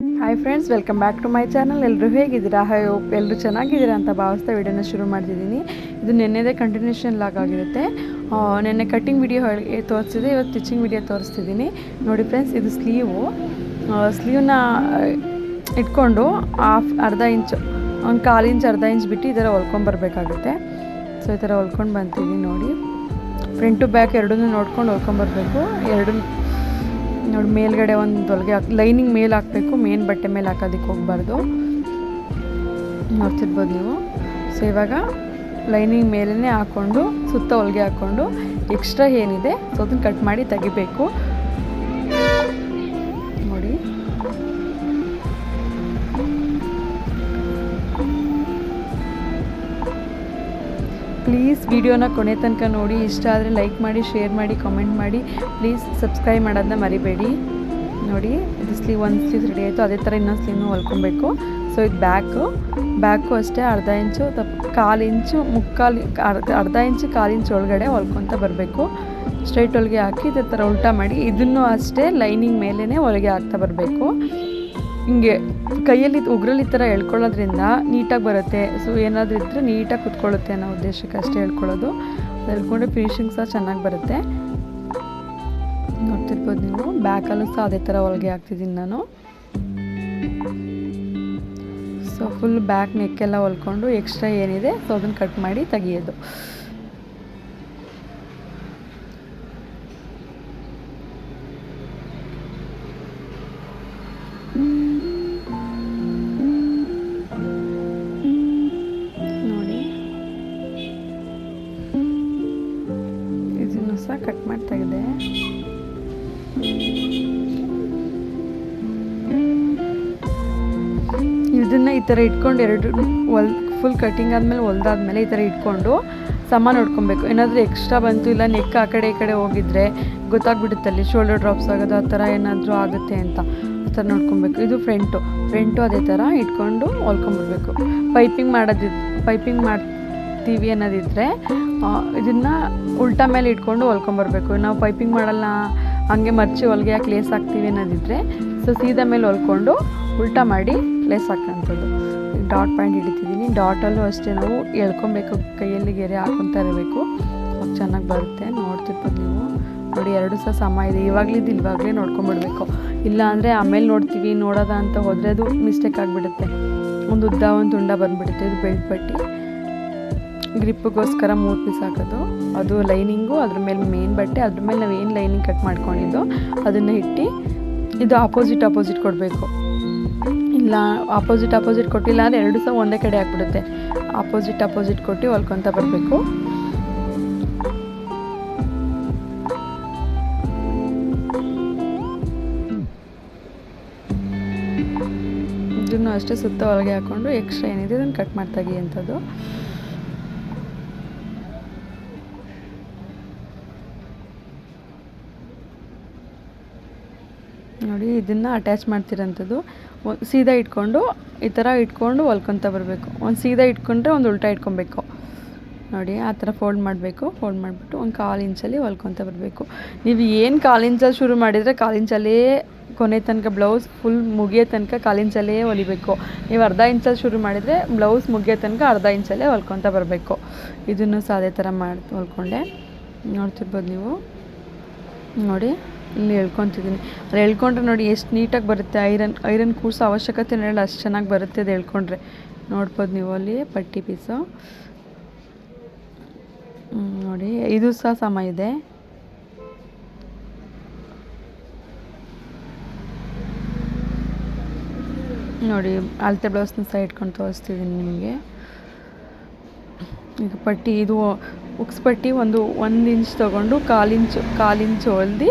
Hi friends, welcome back to my channel. ಎಲ್ಲರೂ ಹೇಗಿದ್ದೀರಾ? Hope ಎಲ್ಲರೂ ಚೆನ್ನಾಗಿದ್ದೀರಾ ಅಂತ ಭಾವಿಸ್ತಾ ವಿಡಿಯೋನ ಶುರು ಮಾಡ್ತಿದ್ದೀನಿ. ಇದು ನೆನ್ನೆದೇ ಕಂಟಿನ್ಯೂಷನ್ ಲಾಗ್ ಆಗಿರುತ್ತೆ. ನೆನ್ನೆ ಕಟ್ಟಿಂಗ್ ವಿಡಿಯೋ ತೋರಿಸ್ತಿದ್ದೆ, ಇವತ್ತು ಸ್ಟಿಚಿಂಗ್ ವಿಡಿಯೋ ತೋರಿಸ್ತಿದ್ದೀನಿ. ನೋಡಿ ಫ್ರೆಂಡ್ಸ್, ಇದು ಸ್ಲೀವ್ನ ಇಟ್ಕೊಂಡು ಅರ್ಧ ಇಂಚು, ಒಂದು 1/4 ಇಂಚ್ ಅರ್ಧ ಇಂಚ್ ಬಿಟ್ಟು ಈ ಥರ ಹೊಲ್ಕೊಂಬರ್ಬೇಕಾಗುತ್ತೆ. ಸೊ ಈ ಥರ ಹೊಲ್ಕೊಂಡು ಬಂತಿದ್ದೀನಿ. ನೋಡಿ, ಫ್ರಂಟು ಬ್ಯಾಕ್ ಎರಡನ್ನೂ ನೋಡ್ಕೊಂಡು ಹೊಲ್ಕೊಂಬರ್ಬೇಕು. ನೋಡಿ, ಮೇಲ್ಗಡೆ ಒಂದು ಹೊಲಿಗೆ ಲೈನಿಂಗ್ ಮೇಲೆ ಹಾಕಬೇಕು, ಮೇನ್ ಬಟ್ಟೆ ಮೇಲೆ ಹಾಕೋದಕ್ಕೆ ಹೋಗಬಾರ್ದು. ನೋಡ್ತಿರ್ಬೋದು ನೀವು. ಸೊ ಇವಾಗ ಲೈನಿಂಗ್ ಮೇಲೇ ಹಾಕ್ಕೊಂಡು ಸುತ್ತ ಹೊಲಿಗೆ ಹಾಕ್ಕೊಂಡು ಎಕ್ಸ್ಟ್ರಾ ಏನಿದೆ ಸೊ ಅದನ್ನು ಕಟ್ ಮಾಡಿ ತೆಗಿಬೇಕು. ನೋಡಿ, ಪ್ಲೀಸ್ ವಿಡಿಯೋನ ಕೊನೆ ತನಕ ನೋಡಿ. ಇಷ್ಟ ಆದರೆ ಲೈಕ್ ಮಾಡಿ, ಶೇರ್ ಮಾಡಿ, ಕಾಮೆಂಟ್ ಮಾಡಿ. ಪ್ಲೀಸ್ ಸಬ್ಸ್ಕ್ರೈಬ್ ಮಾಡೋದನ್ನ ಮರಿಬೇಡಿ. ನೋಡಿ, ಇದು ಒಂದು ಸ್ಲೀವ್ ರೆಡಿ ಆಯಿತು. ಅದೇ ಥರ ಇನ್ನೊಂದು ಸ್ಲೀವ್ನು ಹೊಲ್ಕೊಬೇಕು. ಸೊ ಇದು ಬ್ಯಾಕು ಅಷ್ಟೇ ಅರ್ಧ ಇಂಚು 1/4 ಇಂಚು ಅರ್ಧ ಇಂಚು 1/4 ಇಂಚು ಒಳಗಡೆ ಹೊಲ್ಕೊತ ಬರಬೇಕು. ಸ್ಟ್ರೈಟ್ ಹೊಲಿಗೆ ಹಾಕಿ ಇದೇ ಥರ ಉಲ್ಟಾ ಮಾಡಿ ಇದನ್ನು ಅಷ್ಟೇ ಲೈನಿಂಗ್ ಮೇಲೇ ಹೊಲಿಗೆ ಹಾಕ್ತಾ ಬರಬೇಕು. ಹಿಂಗೆ ಕೈಯಲ್ಲಿ ಉಗುರಲ್ಲಿ ಈ ಥರ ಎಳ್ಕೊಳ್ಳೋದ್ರಿಂದ ನೀಟಾಗಿ ಬರುತ್ತೆ. ಸೊ ಏನಾದರೂ ಇದ್ದರೆ ನೀಟಾಗಿ ಕುತ್ಕೊಳ್ಳುತ್ತೆ ಅನ್ನೋ ಉದ್ದೇಶಕ್ಕೆ ಅಷ್ಟೇ ಹೇಳ್ಕೊಳ್ಳೋದು. ಎಳ್ಕೊಂಡ್ರೆ ಫಿನಿಶಿಂಗ್ ಸಹ ಚೆನ್ನಾಗಿ ಬರುತ್ತೆ. ನೋಡ್ತಿರ್ಬೋದು ನೀವು. ಬ್ಯಾಕಲ್ಲೂ ಸಹ ಅದೇ ಥರ ಹೊಲಿಗೆ ಹಾಕ್ತಿದ್ದೀನಿ ನಾನು. ಸೊ ಫುಲ್ ಬ್ಯಾಕ್ ನೆಕ್ಕೆಲ್ಲ ಹೊಲ್ಕೊಂಡು ಎಕ್ಸ್ಟ್ರಾ ಏನಿದೆ ಸೊ ಅದನ್ನು ಕಟ್ ಮಾಡಿ ತೆಗಿಯೋದು. ನೋಡಿ, ಇದನ್ನು ಸಹ ಕಟ್ ಮಾಡಿ ತೆಗೆದೆ. ಇದನ್ನು ಈ ಥರ ಇಟ್ಕೊಂಡು ಫುಲ್ ಕಟಿಂಗ್ ಆದಮೇಲೆ ಹೊಲ್ದಾದ್ಮೇಲೆ ಈ ಥರ ಇಟ್ಕೊಂಡು ಸಮ ನೋಡ್ಕೊಬೇಕು. ಏನಾದರೂ ಎಕ್ಸ್ಟ್ರಾ ಬಂತು, ಇಲ್ಲ ನೆಕ್ ಆ ಕಡೆ ಈ ಕಡೆ ಹೋಗಿದ್ರೆ ಗೊತ್ತಾಗ್ಬಿಡುತ್ತಲ್ಲಿ ಶೋಲ್ಡರ್ ಡ್ರಾಪ್ಸ್ ಆಗೋದು ಆ ಥರ ಏನಾದರೂ ಆಗುತ್ತೆ ಅಂತ. ಆ ಥರ ನೋಡ್ಕೊಬೇಕು. ಇದು ಫ್ರಂಟು ಅದೇ ಥರ ಇಟ್ಕೊಂಡು ಹೊಲ್ಕೊಂಬರ್ಬೇಕು. ಪೈಪಿಂಗ್ ಮಾಡ್ತೀವಿ ಅನ್ನೋದಿದ್ದರೆ ಇದನ್ನು ಉಲ್ಟಾ ಮೇಲೆ ಇಟ್ಕೊಂಡು ಹೊಲ್ಕೊಂಬರ್ಬೇಕು. ನಾವು ಪೈಪಿಂಗ್ ಮಾಡಲ್ಲ, ಹಂಗೆ ಮರ್ಚಿ ಹೊಲಿಗೆ ಹಾಕಿ ಲೇಸ್ ಹಾಕ್ತೀವಿ ಅನ್ನೋದಿದ್ದರೆ ಸೊ ಸೀದಾ ಮೇಲೆ ಹೊಲ್ಕೊಂಡು ಉಲ್ಟಾ ಮಾಡಿ ಲೇಸ್ ಹಾಕೋಂಥದ್ದು. ಡಾಟ್ ಪಾಯಿಂಟ್ ಹಿಡಿತಿದ್ದೀನಿ. ಡಾಟಲ್ಲೂ ಅಷ್ಟೇ ನಾವು ಎಳ್ಕೊಬೇಕು, ಕೈಯಲ್ಲಿ ಗೆರೆ ಹಾಕ್ಕೊತಾ ಇರಬೇಕು. ಅವಾಗ ಚೆನ್ನಾಗಿ ಬರುತ್ತೆ. ನೋಡ್ತಿರ್ಬೋದು ನೀವು. ನೋಡಿ, ಎರಡು ಸಹ ಸಮ ಇದೆ. ಇವಾಗಲೇ ನೋಡ್ಕೊಂಬಿಡ್ಬೇಕು. ಇಲ್ಲ ಅಂದರೆ ಆಮೇಲೆ ನೋಡೋದ ಅಂತ ಹೋದರೆ ಅದು ಮಿಸ್ಟೇಕ್ ಆಗಿಬಿಡುತ್ತೆ. ಒಂದು ಉದ್ದ ಒಂದು ತುಂಡ ಬಂದುಬಿಡುತ್ತೆ. ಇದು ಬೆಲ್ಟ್ ಪಟ್ಟಿ ಗ್ರಿಪ್ಪಿಗೋಸ್ಕರ 3 ಪೀಸ್ ಹಾಕೋದು. ಅದು ಲೈನಿಂಗು, ಅದ್ರ ಮೇಲೆ ಮೇನ್ ಬಟ್ಟೆ, ಅದ್ರ ಮೇಲೆ ನಾವು ಏನು ಲೈನಿಂಗ್ ಕಟ್ ಮಾಡ್ಕೊಂಡಿದ್ದೋ ಅದನ್ನು ಇಟ್ಟು ಇದು ಆಪೋಸಿಟ್ ಕೊಡಬೇಕು. ಇಲ್ಲ ಆಪೋಸಿಟ್ ಕೊಟ್ಟಿಲ್ಲ ಅಂದರೆ ಎರಡು ಸಹ ಒಂದೇ ಕಡೆ ಹಾಕ್ಬಿಡುತ್ತೆ. ಆಪೋಸಿಟ್ ಕೊಟ್ಟು ಹೊಲ್ಕೊತ ಬರಬೇಕು. ಇದನ್ನು ಅಷ್ಟೇ ಸುತ್ತ ಹೊಲಿಗೆ ಹಾಕ್ಕೊಂಡು ಎಕ್ಸ್ಟ್ರಾ ಏನಿದೆ ಅದನ್ನು ಕಟ್ ಮಾಡಿ ತೆಗಿಯುವಂಥದ್ದು. ನೋಡಿ, ಇದನ್ನು ಅಟ್ಯಾಚ್ ಮಾಡ್ತಿರೋಂಥದ್ದು. ಸೀದಾ ಇಟ್ಕೊಂಡು ಈ ಥರ ಇಟ್ಕೊಂಡು ಹೊಲ್ಕೊತ ಬರಬೇಕು. ಒಂದು ಸೀದಾ ಇಟ್ಕೊಂಡ್ರೆ ಒಂದು ಉಲ್ಟಾ ಇಟ್ಕೊಬೇಕು. ನೋಡಿ, ಆ ಥರ ಫೋಲ್ಡ್ ಮಾಡಬೇಕು. ಫೋಲ್ಡ್ ಮಾಡಿಬಿಟ್ಟು ಒಂದು 1/4 ಇಂಚಲ್ಲಿ ಹೊಲ್ಕೊತ ಬರಬೇಕು. ನೀವು ಏನು 1/4 ಇಂಚಲ್ಲಿ ಶುರು ಮಾಡಿದರೆ 1/4 ಇಂಚಲ್ಲೇ ಕೊನೆ ತನಕ ಬ್ಲೌಸ್ ಫುಲ್ ಮುಗಿಯೋ ತನಕ 1/4 ಇಂಚಲ್ಲೇ ಹೊಲಿಬೇಕು. ನೀವು ಅರ್ಧ ಇಂಚಲ್ಲಿ ಶುರು ಮಾಡಿದರೆ ಬ್ಲೌಸ್ ಮುಗಿಯೋ ತನಕ ಅರ್ಧ ಇಂಚಲ್ಲೇ ಹೊಲ್ಕೊತ ಬರಬೇಕು. ಇದನ್ನು ಸಹ ಅದೇ ಥರ ಹೊಲ್ಕೊಂಡೆ. ನೋಡ್ತಿರ್ಬೋದು ನೀವು. ನೋಡಿ, ಇಲ್ಲಿ ಎಳ್ಕೊತಿದ್ದೀನಿ. ಅದು ಎಳ್ಕೊಂಡ್ರೆ ನೋಡಿ ಎಷ್ಟು ನೀಟಾಗಿ ಬರುತ್ತೆ. ಐರನ್ ಕೂರ್ಸೋ ಅವಶ್ಯಕತೆ ಇರಲ್ಲ, ಅಷ್ಟು ಚೆನ್ನಾಗಿ ಬರುತ್ತೆ ಅದು ಎಳ್ಕೊಂಡ್ರೆ. ನೋಡ್ಬೋದು ನೀವು ಅಲ್ಲಿ ಪಟ್ಟಿ ಪೀಸು. ನೋಡಿ, ಇದು ಸಹ ಸಮ ಇದೆ. ನೋಡಿ, ಅಳತೆ ಬ್ಲೌಸ್ನ ಸಹ ಇಟ್ಕೊಂಡು ತೋರಿಸ್ತಿದ್ದೀನಿ ನಿಮಗೆ. ಈಗ ಪಟ್ಟಿ ಇದು ಉಕ್ಸ್ ಪಟ್ಟಿ ಒಂದು ಇಂಚ್ ತೊಗೊಂಡು 1/4 ಇಂಚು ಹೊಲ್ದು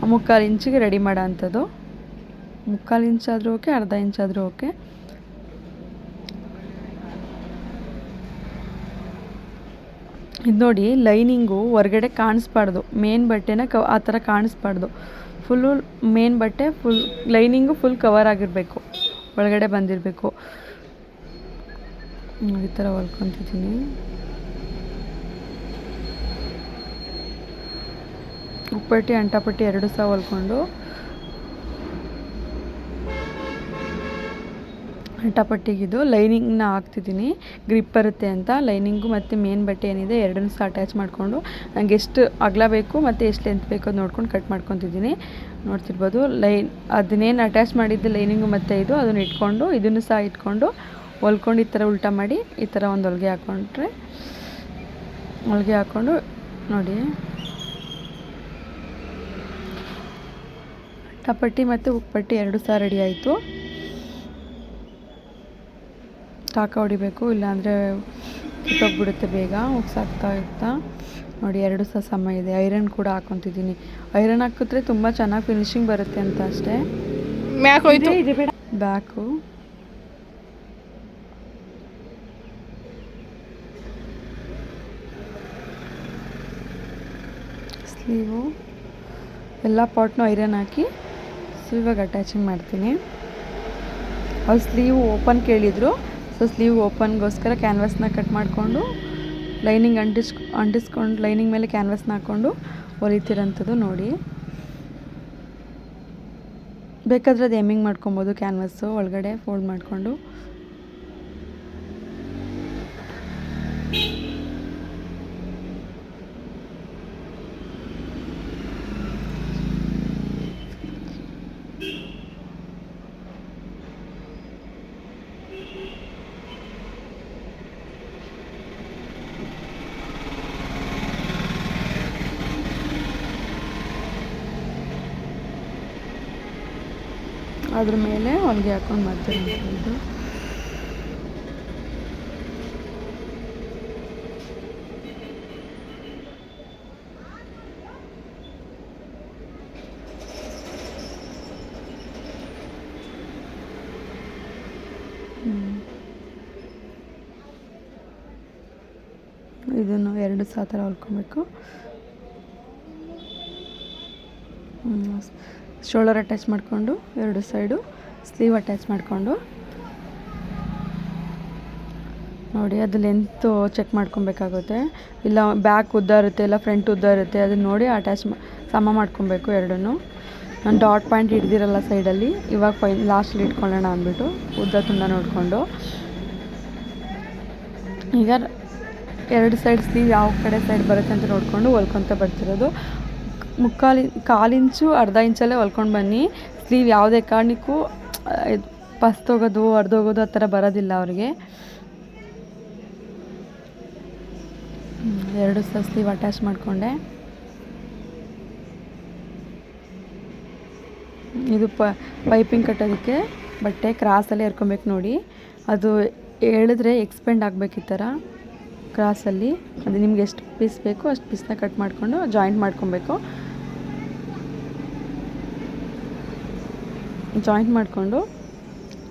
3/4 ಇಂಚಿಗೆ ರೆಡಿ ಮಾಡೋ ಅಂಥದ್ದು. 3/4 ಇಂಚಾದರೂ ಓಕೆ, ಅರ್ಧ ಇಂಚಾದರೂ ಓಕೆ. ಇದು ನೋಡಿ, ಲೈನಿಂಗು ಹೊರಗಡೆ ಕಾಣಿಸ್ಬಾರ್ದು. ಮೇನ್ ಬಟ್ಟೆನ ಆ ಥರ ಕಾಣಿಸ್ಬಾರ್ದು. ಫುಲ್ಲು ಮೇನ್ ಬಟ್ಟೆ ಲೈನಿಂಗು ಫುಲ್ ಕವರ್ ಆಗಿರಬೇಕು, ಒಳಗಡೆ ಬಂದಿರಬೇಕು. ಈ ಥರ ಹೊಲ್ಕೊತಿದ್ದೀನಿ. ಉಪ್ಪಟ್ಟಿ ಅಂಟಾಪಟ್ಟಿ ಎರಡು ಸಹ ಹೊಲ್ಕೊಂಡು ಅಟ್ಟಾಪಟ್ಟಿಗಿದು ಲೈನಿಂಗ್ನ ಹಾಕ್ತಿದ್ದೀನಿ ಗ್ರಿಪ್ ಬರುತ್ತೆ ಅಂತ. ಲೈನಿಂಗು ಮತ್ತು ಮೇನ್ ಬಟ್ಟೆ ಏನಿದೆ ಎರಡನ್ನೂ ಸಹ ಅಟ್ಯಾಚ್ ಮಾಡಿಕೊಂಡು ನನಗೆ ಎಷ್ಟು ಅಗಲ ಬೇಕು ಮತ್ತು ಎಷ್ಟು ಲೆಂತ್ ಬೇಕು ಅದು ನೋಡ್ಕೊಂಡು ಕಟ್ ಮಾಡ್ಕೊತಿದ್ದೀನಿ. ನೋಡ್ತಿರ್ಬೋದು ಅದನ್ನೇನು ಅಟ್ಯಾಚ್ ಮಾಡಿದ್ದು ಲೈನಿಂಗು ಮತ್ತು ಇದು ಅದನ್ನು ಇಟ್ಕೊಂಡು ಇದನ್ನು ಸಹ ಇಟ್ಕೊಂಡು ಹೊಲ್ಕೊಂಡು ಈ ಥರ ಉಲ್ಟಾ ಮಾಡಿ ಈ ಥರ ಒಂದು ಹೊಲಿಗೆ ಹಾಕ್ಕೊಂಡು ನೋಡಿ ಅಟ್ಟಾಪಟ್ಟಿ ಮತ್ತು ಉಕ್ಪಟ್ಟಿ ಎರಡು ಸಹ ರೆಡಿ ಆಯಿತು. ಟಾಕ ಹೊಡಿಬೇಕು, ಇಲ್ಲಾಂದರೆ ಕಿತ್ತೋಗ್ಬಿಡುತ್ತೆ ಬೇಗ ಉಗ್ಸಾಕ್ತಾ ನೋಡಿ. ಎರಡು ಸಹ ಸಮ ಇದೆ. ಐರನ್ ಕೂಡ ಹಾಕ್ಕೊತಿದ್ದೀನಿ. ಐರನ್ ಹಾಕಿದ್ರೆ ತುಂಬ ಚೆನ್ನಾಗಿ ಫಿನಿಶಿಂಗ್ ಬರುತ್ತೆ ಅಂತ ಅಷ್ಟೇ. ಬ್ಯಾಕು ಸ್ಲೀವು ಎಲ್ಲ ಪಾರ್ಟ್ನೂ ಐರನ್ ಹಾಕಿ ಸ್ಲೀವಾಗಿ ಅಟ್ಯಾಚಿಂಗ್ ಮಾಡ್ತೀನಿ. ಅವ್ರು ಸ್ಲೀವ್ ಓಪನ್ ಕೇಳಿದರು, ಸೊ ಸ್ಲೀವ್ ಓಪನ್ಗೋಸ್ಕರ ಕ್ಯಾನ್ವಾಸ್ನ ಕಟ್ ಮಾಡಿಕೊಂಡು ಲೈನಿಂಗ್ ಅಂಟಿಸ್ಕೊಂಡು ಲೈನಿಂಗ್ ಮೇಲೆ ಕ್ಯಾನ್ವಾಸ್ನ ಹಾಕ್ಕೊಂಡು ಹೊಲಿತಿರೋಂಥದ್ದು ನೋಡಿ. ಬೇಕಾದರೆ ಅದು ಎಮ್ಮಿಂಗ್ ಮಾಡ್ಕೊಬೋದು ಕ್ಯಾನ್ವಾಸು ಒಳಗಡೆ ಫೋಲ್ಡ್ ಮಾಡಿಕೊಂಡು. ಅದ್ರ ಮೇಲೆ ಹೊಲಿಗೆ ಹಾಕ್ಕೊಂಡು ಮಾಡ್ತಿರೋಂಥದ್ದು. ಇದನ್ನು ಎರಡು ಸಹ ಥರ ಹೊಲ್ಕೊಬೇಕು. ಶೋಲ್ಡರ್ ಅಟ್ಯಾಚ್ ಮಾಡಿಕೊಂಡು ಎರಡು ಸೈಡು ಸ್ಲೀವ್ ಅಟ್ಯಾಚ್ ಮಾಡಿಕೊಂಡು ನೋಡಿ. ಅದು ಲೆಂತು ಚೆಕ್ ಮಾಡ್ಕೊಬೇಕಾಗುತ್ತೆ. ಇಲ್ಲ ಬ್ಯಾಕ್ ಉದ್ದ ಇರುತ್ತೆ, ಇಲ್ಲ ಫ್ರಂಟ್ ಉದ್ದ ಇರುತ್ತೆ, ಅದನ್ನ ನೋಡಿ ಸಮ ಮಾಡ್ಕೊಬೇಕು ಎರಡನ್ನೂ. ನಾನು ಡಾಟ್ ಪಾಯಿಂಟ್ ಹಿಡ್ದಿರಲ್ಲ ಸೈಡಲ್ಲಿ, ಇವಾಗ ಲಾಸ್ಟಲ್ಲಿ ಇಟ್ಕೊಳ್ಳೋಣ ಅಂದ್ಬಿಟ್ಟು ಉದ್ದ ತುಂಡ ನೋಡಿಕೊಂಡು. ಈಗ ಎರಡು ಸೈಡ್ ಸ್ಲೀವ್ ಯಾವ ಕಡೆ ಸೈಡ್ ಬರುತ್ತೆ ಅಂತ ನೋಡಿಕೊಂಡು ಹೊಲ್ಕೊತ ಬರ್ತಿರೋದು. ಕಾಲು ಇಂಚು ಅರ್ಧ ಇಂಚಲ್ಲೇ ಹೊಲ್ಕೊಂಡು ಬನ್ನಿ. ಸ್ಲೀವ್ ಯಾವುದೇ ಕಾರಣಕ್ಕೂ ಪಸ್ತೋಗೋದು ಅರ್ಧೋಗೋದು ಆ ಥರ ಬರೋದಿಲ್ಲ ಅವ್ರಿಗೆ. ಎರಡು ಸಹ ಸ್ಲೀವ್ ಅಟ್ಯಾಚ್ ಮಾಡಿಕೊಂಡೆ. ಇದು ಪೈಪಿಂಗ್ ಕಟ್ಟೋದಕ್ಕೆ ಬಟ್ಟೆ ಕ್ರಾಸಲ್ಲಿ ಎರ್ಕೊಬೇಕು ನೋಡಿ. ಅದು ಹೇಳಿದ್ರೆ ಎಕ್ಸ್ಪೆಂಡ್ ಆಗಬೇಕು ಈ ಥರ ಕ್ರಾಸಲ್ಲಿ. ಅದು ನಿಮ್ಗೆ ಎಷ್ಟು ಪೀಸ್ ಬೇಕು ಅಷ್ಟು ಪೀಸ್ನ ಕಟ್ ಮಾಡಿಕೊಂಡು ಜಾಯಿಂಟ್ ಮಾಡ್ಕೊಬೇಕು. ಜಾಯಿಂಟ್ ಮಾಡಿಕೊಂಡು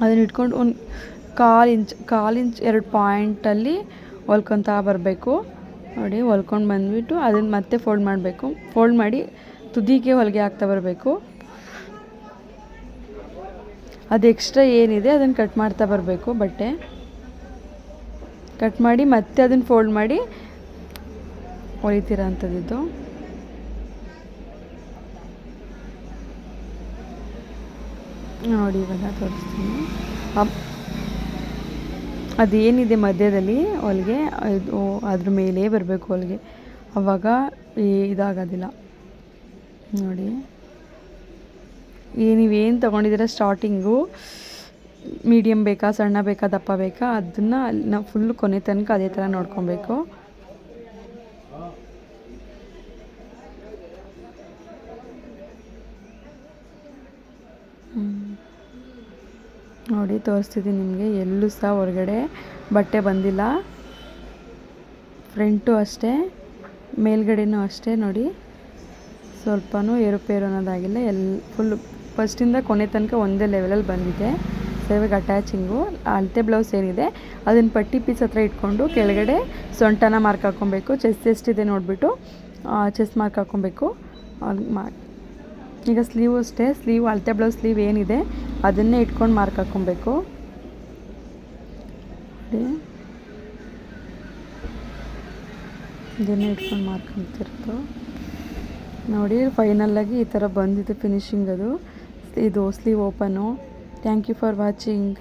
ಅದನ್ನ ಇಟ್ಕೊಂಡು ಒಂದು ಕಾಲು ಇಂಚ್ 2 ಪಾಯಿಂಟಲ್ಲಿ ಹೊಲ್ಕೊತಾ ಬರಬೇಕು ನೋಡಿ. ಹೊಲ್ಕೊಂಡು ಬಂದುಬಿಟ್ಟು ಅದನ್ನು ಮತ್ತೆ ಫೋಲ್ಡ್ ಮಾಡಬೇಕು. ಫೋಲ್ಡ್ ಮಾಡಿ ತುದಿಗೆ ಹೊಲಿಗೆ ಹಾಕ್ತಾ ಬರಬೇಕು. ಅದು ಎಕ್ಸ್ಟ್ರಾ ಏನಿದೆ ಅದನ್ನು ಕಟ್ ಮಾಡ್ತಾ ಬರಬೇಕು. ಬಟ್ಟೆ ಕಟ್ ಮಾಡಿ ಮತ್ತೆ ಅದನ್ನು ಫೋಲ್ಡ್ ಮಾಡಿ ಹೊಲಿತೀರ ಅಂಥದ್ದು. ನೋಡಿ ಇವೆಲ್ಲ ತೋರಿಸ್ತೀನಿ. ಅದೇನಿದೆ ಮಧ್ಯದಲ್ಲಿ ಹೊಲಿಗೆ ಇದು ಅದ್ರ ಮೇಲೇ ಬರಬೇಕು ಹೊಲಿಗೆ, ಆವಾಗ ಇದಾಗೋದಿಲ್ಲ ನೋಡಿ. ನೀವೇನು ತೊಗೊಂಡಿದ್ದೀರ ಸ್ಟಾರ್ಟಿಂಗು ಮೀಡಿಯಮ್ ಬೇಕಾ, ಸಣ್ಣ ಬೇಕಾ, ದಪ್ಪ ಬೇಕಾ, ಅದನ್ನು ನಾವು ಫುಲ್ಲು ಕೊನೆ ತನಕ ಅದೇ ಥರ ನೋಡ್ಕೊಬೇಕು. ನೋಡಿ ತೋರಿಸ್ತಿದ್ದೀನಿ ನಿಮಗೆ. ಎಲ್ಲೂ ಸಹ ಹೊರಗಡೆ ಬಟ್ಟೆ ಬಂದಿಲ್ಲ. ಫ್ರಂಟು ಅಷ್ಟೇ, ಮೇಲ್ಗಡೆನೂ ಅಷ್ಟೇ ನೋಡಿ. ಸ್ವಲ್ಪನೂ ಏರುಪೇರು ಅನ್ನೋದಾಗಿಲ್ಲ. ಫುಲ್ ಫಸ್ಟಿಂದ ಕೊನೆ ತನಕ ಒಂದೇ ಲೆವೆಲಲ್ಲಿ ಬಂದಿದೆ. ಸೊ ಇವಾಗ ಅಟ್ಯಾಚಿಂಗು ಅಳತೆ ಬ್ಲೌಸ್ ಏನಿದೆ ಅದನ್ನು ಪಟ್ಟಿ ಪೀಸ್ ಹತ್ರ ಇಟ್ಕೊಂಡು ಕೆಳಗಡೆ ಸೊಂಟನ ಮಾರ್ಕ್ ಹಾಕ್ಕೊಬೇಕು. ಚೆಸ್ಟ್ ಎಷ್ಟಿದೆ ನೋಡಿಬಿಟ್ಟು ಚೆಸ್ಟ್ ಮಾರ್ಕ್ ಹಾಕ್ಕೊಬೇಕು. ಈಗ ಸ್ಲೀವ್ ಅಷ್ಟೇ, ಸ್ಲೀವ್ ಅಳತೆ ಬ್ಲೌಸ್ ಸ್ಲೀವ್ ಏನಿದೆ ಅದನ್ನೇ ಇಟ್ಕೊಂಡು ಮಾರ್ಕ್ ಹಾಕ್ಕೊಬೇಕು ನೋಡಿ. ಇದನ್ನೇ ಇಟ್ಕೊಂಡು ಮಾರ್ಕ್ ಹಾಕ್ತಿರೋದು ನೋಡಿ. ಫೈನಲ್ಲಾಗಿ ಈ ಥರ ಬಂದಿದೆ ಫಿನಿಶಿಂಗ್. ಇದು sleeve open. Thank you for watching.